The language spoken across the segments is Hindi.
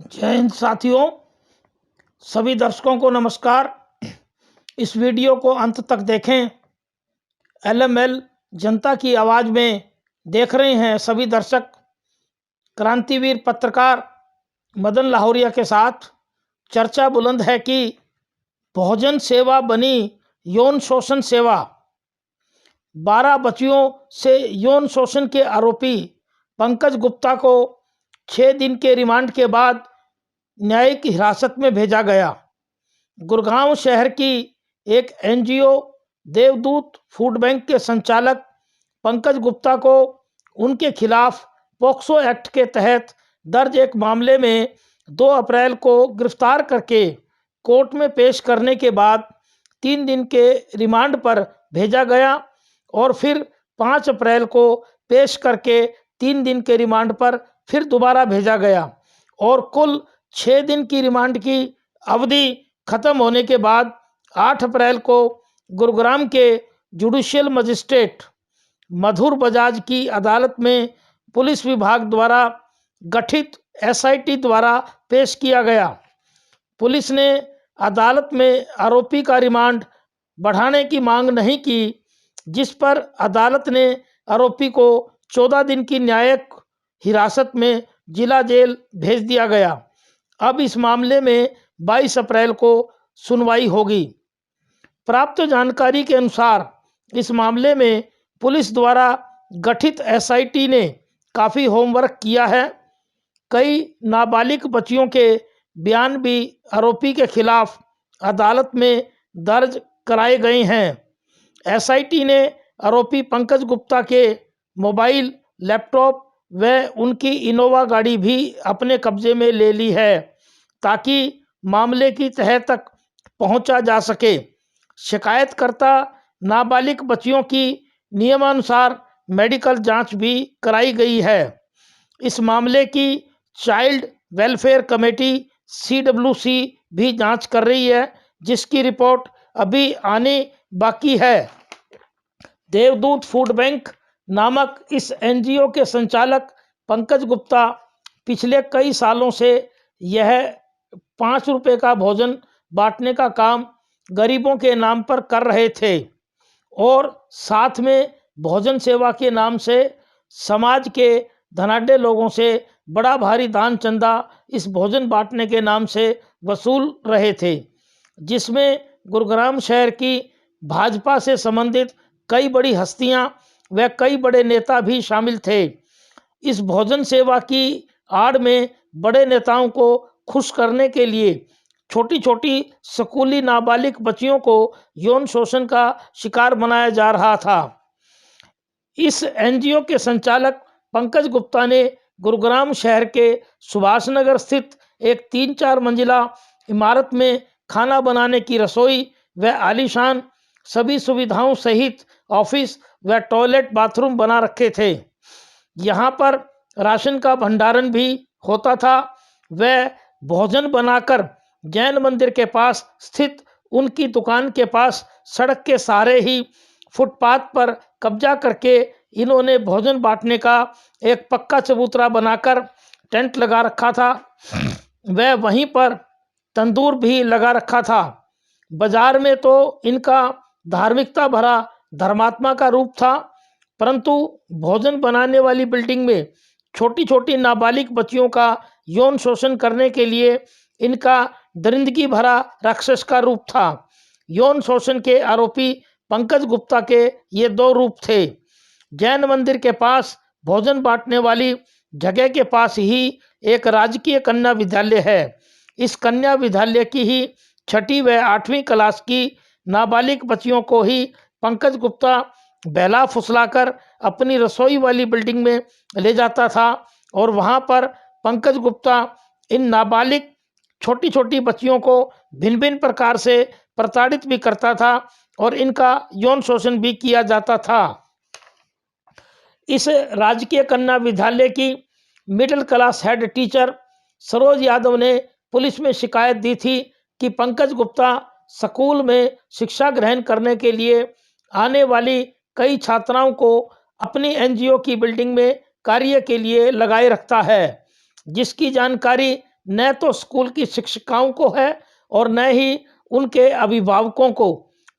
जय हिंद साथियों, सभी दर्शकों को नमस्कार। इस वीडियो को अंत तक देखें। एलएमएल जनता की आवाज़ में देख रहे हैं सभी दर्शक। क्रांतिवीर पत्रकार मदन लाहौरिया के साथ चर्चा बुलंद है कि भोजन सेवा बनी यौन शोषण सेवा। 12 बच्चियों से यौन शोषण के आरोपी पंकज गुप्ता को 6 दिन के रिमांड के बाद न्यायिक हिरासत में भेजा गया। गुड़गांव शहर की एक एनजीओ देवदूत फूड बैंक के संचालक पंकज गुप्ता को उनके खिलाफ पॉक्सो एक्ट के तहत दर्ज एक मामले में 2 अप्रैल को गिरफ्तार करके कोर्ट में पेश करने के बाद 3 दिन के रिमांड पर भेजा गया और फिर 5 अप्रैल को पेश करके 3 दिन के रिमांड पर फिर दोबारा भेजा गया और कुल 6 दिन की रिमांड की अवधि खत्म होने के बाद 8 अप्रैल को गुरुग्राम के जुडिशियल मजिस्ट्रेट मधुर बजाज की अदालत में पुलिस विभाग द्वारा गठित एसआईटी द्वारा पेश किया गया। पुलिस ने अदालत में आरोपी का रिमांड बढ़ाने की मांग नहीं की, जिस पर अदालत ने आरोपी को 14 दिन की न्यायिक हिरासत में जिला जेल भेज दिया गया। अब इस मामले में 22 अप्रैल को सुनवाई होगी। प्राप्त जानकारी के अनुसार इस मामले में पुलिस द्वारा गठित एसआईटी ने काफ़ी होमवर्क किया है। कई नाबालिग बच्चियों के बयान भी आरोपी के खिलाफ अदालत में दर्ज कराए गए हैं। एसआईटी ने आरोपी पंकज गुप्ता के मोबाइल, लैपटॉप व उनकी इनोवा गाड़ी भी अपने कब्जे में ले ली है ताकि मामले की तह तक पहुंचा जा सके। शिकायतकर्ता नाबालिग बच्चियों की नियमानुसार मेडिकल जांच भी कराई गई है। इस मामले की चाइल्ड वेलफेयर कमेटी CWC भी जांच कर रही है, जिसकी रिपोर्ट अभी आने बाकी है। देवदूत फूड बैंक नामक इस एनजीओ के संचालक पंकज गुप्ता पिछले कई सालों से यह 5 रुपये का भोजन बांटने का काम गरीबों के नाम पर कर रहे थे और साथ में भोजन सेवा के नाम से समाज के धनाढ्य लोगों से बड़ा भारी दान चंदा इस भोजन बांटने के नाम से वसूल रहे थे, जिसमें गुरुग्राम शहर की भाजपा से संबंधित कई बड़ी हस्तियां व कई बड़े नेता भी शामिल थे। इस भोजन सेवा की आड़ में बड़े नेताओं को खुश करने के लिए छोटी छोटी स्कूली नाबालिग बच्चियों को यौन शोषण का शिकार बनाया जा रहा था। इस एनजीओ के संचालक पंकज गुप्ता ने गुरुग्राम शहर के सुभाष नगर स्थित एक 3-4 मंजिला इमारत में खाना बनाने की रसोई व आलीशान सभी सुविधाओं सहित ऑफिस व टॉयलेट बाथरूम बना रखे थे। यहाँ पर राशन का भंडारण भी होता था। वह भोजन बनाकर जैन मंदिर के पास स्थित उनकी दुकान के पास सड़क के सहारे ही फुटपाथ पर कब्जा करके इन्होंने भोजन बांटने का एक पक्का चबूतरा बनाकर टेंट लगा रखा था। वह वहीं पर तंदूर भी लगा रखा था। बाजार में तो इनका धार्मिकता भरा धर्मात्मा का रूप था, परंतु भोजन बनाने वाली बिल्डिंग में छोटी छोटी नाबालिग बच्चियों का यौन शोषण करने के लिए इनका दरिंदगी भरा राक्षस का रूप था। यौन शोषण के आरोपी पंकज गुप्ता के ये 2 रूप थे। जैन मंदिर के पास भोजन बांटने वाली जगह के पास ही एक राजकीय कन्या विद्यालय है। इस कन्या विद्यालय की ही 6ठी व 8वीं क्लास की नाबालिग बच्चियों को ही पंकज गुप्ता बहला फुसलाकर अपनी रसोई वाली बिल्डिंग में ले जाता था और वहां पर पंकज गुप्ता इन नाबालिग छोटी छोटी बच्चियों को भिन्न भिन्न प्रकार से प्रताड़ित भी करता था और इनका यौन शोषण भी किया जाता था। इस राजकीय कन्या विद्यालय की middle class head teacher Saroj Yadav ने पुलिस में शिकायत दी थी कि पंकज गुप्ता स्कूल में शिक्षा ग्रहण करने के लिए आने वाली कई छात्राओं को अपनी एनजीओ की बिल्डिंग में कार्य के लिए लगाए रखता है, जिसकी जानकारी न तो स्कूल की शिक्षिकाओं को है और न ही उनके अभिभावकों को।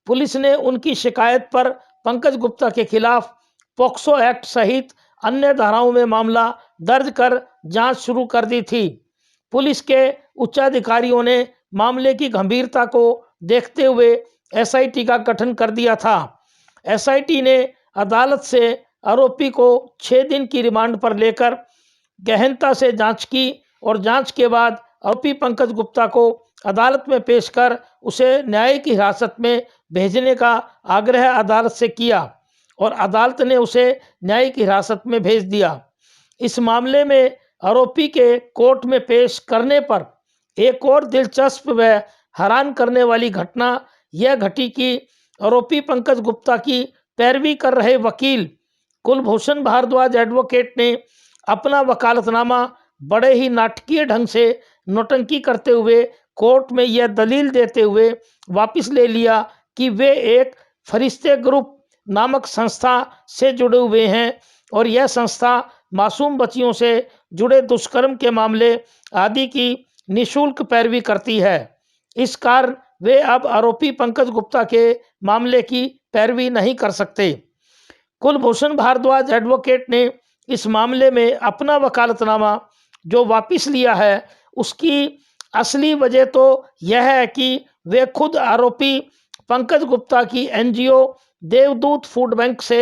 पुलिस ने उनकी शिकायत पर पंकज गुप्ता के खिलाफ पॉक्सो एक्ट सहित अन्य धाराओं में मामला दर्ज कर जांच शुरू कर दी थी। पुलिस के उच्चाधिकारियों ने मामले की गंभीरता को देखते हुए एसआईटी का गठन कर दिया था। एसआईटी ने अदालत से आरोपी को 6 दिन की रिमांड पर लेकर गहनता से जांच की और जांच के बाद आरोपी पंकज गुप्ता को अदालत में पेश कर उसे न्यायिक हिरासत में भेजने का आग्रह अदालत से किया और अदालत ने उसे न्यायिक हिरासत में भेज दिया। इस मामले में आरोपी के कोर्ट में पेश करने पर एक और दिलचस्प व हैरान करने वाली घटना यह घटी कि आरोपी पंकज गुप्ता की पैरवी कर रहे वकील कुलभूषण भारद्वाज एडवोकेट ने अपना वकालतनामा बड़े ही नाटकीय ढंग से नौटंकी करते हुए कोर्ट में यह दलील देते हुए वापस ले लिया कि वे एक फरिश्ते ग्रुप नामक संस्था से जुड़े हुए हैं और यह संस्था मासूम बच्चियों से जुड़े दुष्कर्म के मामले आदि की निःशुल्क पैरवी करती है। इस कारण वे अब आरोपी पंकज गुप्ता के मामले की पैरवी नहीं कर सकते। कुलभूषण भारद्वाज एडवोकेट ने इस मामले में अपना वकालतनामा जो वापस लिया है उसकी असली वजह तो यह है कि वे खुद आरोपी पंकज गुप्ता की एनजीओ देवदूत फूड बैंक से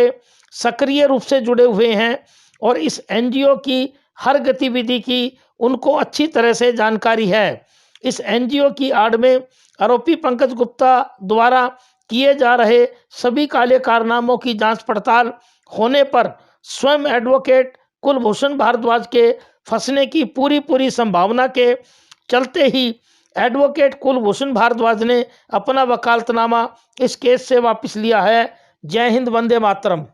सक्रिय रूप से जुड़े हुए हैं और इस एनजीओ की हर गतिविधि की उनको अच्छी तरह से जानकारी है। इस एनजीओ की आड़ में आरोपी पंकज गुप्ता द्वारा किए जा रहे सभी काले कारनामों की जांच पड़ताल होने पर स्वयं एडवोकेट कुलभूषण भारद्वाज के फंसने की पूरी संभावना के चलते ही एडवोकेट कुलभूषण भारद्वाज ने अपना वकालतनामा इस केस से वापस लिया है। जय हिंद, वंदे मातरम।